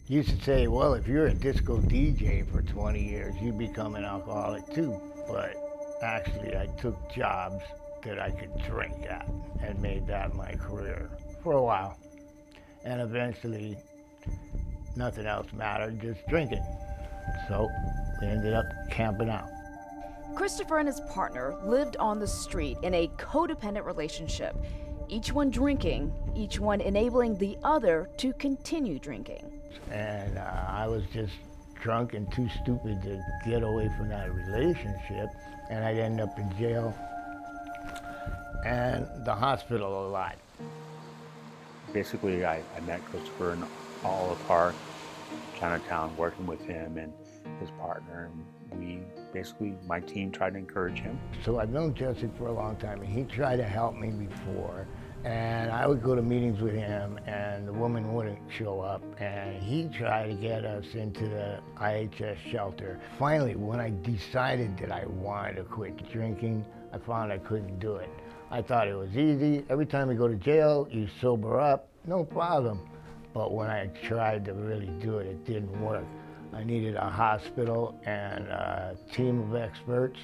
Used to say, well, if you're a disco DJ for 20 years, you become an alcoholic too. But actually, I took jobs that I could drink at and made that my career for a while. And eventually, nothing else mattered, just drinking. So we ended up camping out. Christopher and his partner lived on the street in a codependent relationship, each one drinking, each one enabling the other to continue drinking. And I was just drunk and too stupid to get away from that relationship, and I'd end up in jail and the hospital a lot. Basically, I met Christopher in Olive Park, Chinatown, working with him and his partner, and we basically, my team tried to encourage him. So I've known Jesse for a long time, and he tried to help me before, and I would go to meetings with him, and the woman wouldn't show up, and he tried to get us into the IHS shelter. Finally, when I decided that I wanted to quit drinking, I found I couldn't do it. I thought it was easy. Every time you go to jail, you sober up, no problem. But when I tried to really do it, it didn't work. I needed a hospital and a team of experts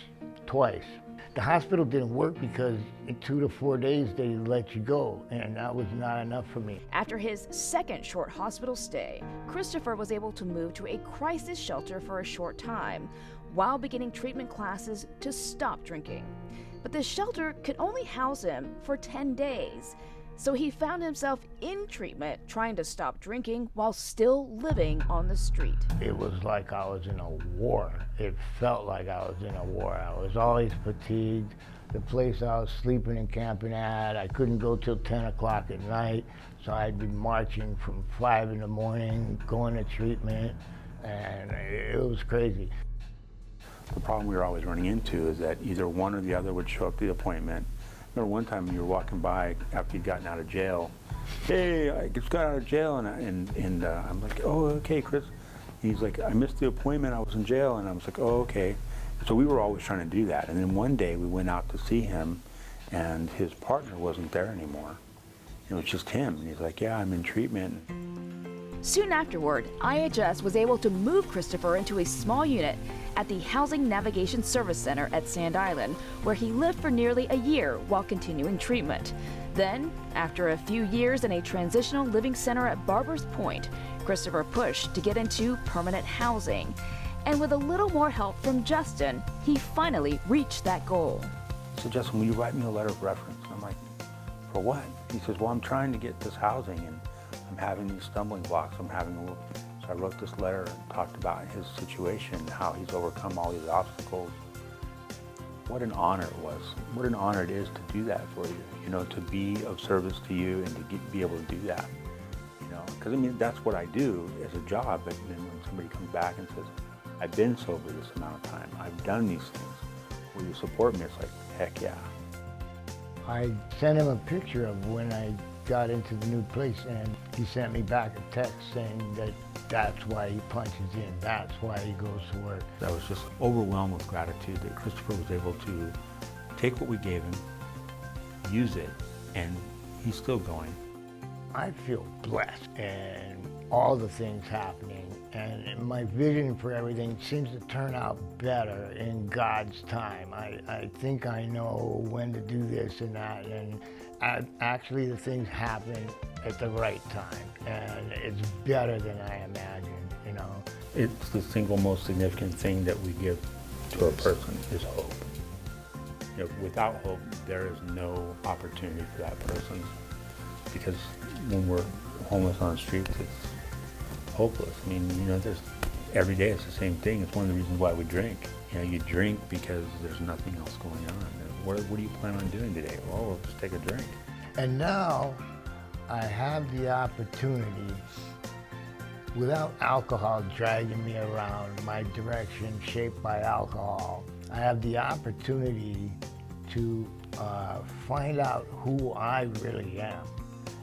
twice. The hospital didn't work because in 2 to 4 days they let you go, and that was not enough for me. After his second short hospital stay, Christopher was able to move to a crisis shelter for a short time while beginning treatment classes to stop drinking. But the shelter could only house him for 10 days. So he found himself in treatment trying to stop drinking while still living on the street. It was like I was in a war. It felt like I was in a war. I was always fatigued. The place I was sleeping and camping at, I couldn't go till 10 o'clock at night, so I'd be marching from 5 in the morning, going to treatment, and it was crazy. The problem we were always running into is that either one or the other would show up to the appointment. I remember one time you were walking by after you'd gotten out of jail. Hey, I just got out of jail, and I'm like, oh, okay, Chris. And he's like, I missed the appointment, I was in jail, and I was like, oh, okay. So we were always trying to do that. And then one day we went out to see him, and his partner wasn't there anymore. It was just him, and he's like, yeah, I'm in treatment. Soon afterward, IHS was able to move Christopher into a small unit at the Housing Navigation Service Center at Sand Island, where he lived for nearly a year while continuing treatment. Then, after a few years in a transitional living center at Barbers Point, Christopher pushed to get into permanent housing. And with a little more help from Justin, he finally reached that goal. So Justin, will you write me a letter of reference? And I'm like, for what? He says, well, I'm trying to get this housing, and I'm having these stumbling blocks. So I wrote this letter and talked about his situation, how he's overcome all these obstacles. What an honor it was. What an honor it is to do that for you, to be of service to you and to be able to do that, Because, I mean, that's what I do as a job, but then when somebody comes back and says, I've been sober this amount of time, I've done these things, will you support me? It's like, heck yeah. I sent him a picture of when I got into the new place, and he sent me back a text saying that that's why he punches in, that's why he goes to work. I was just overwhelmed with gratitude that Christopher was able to take what we gave him, use it, and he's still going. I feel blessed and all the things happening, and my vision for everything seems to turn out better in God's time. I think I know when to do this and that, and actually the things happen at the right time, and it's better than I imagined, It's the single most significant thing that we give to a person is hope. Without hope, there is no opportunity for that person, because when we're homeless on the streets, it's hopeless. I mean, every day it's the same thing. It's one of the reasons why we drink. You drink because there's nothing else going on. What do you plan on doing today? Well, we'll just take a drink. And now I have the opportunity, without alcohol dragging me around my direction shaped by alcohol, I have the opportunity to find out who I really am.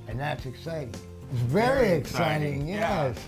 And that's exciting. It's very exciting, yes.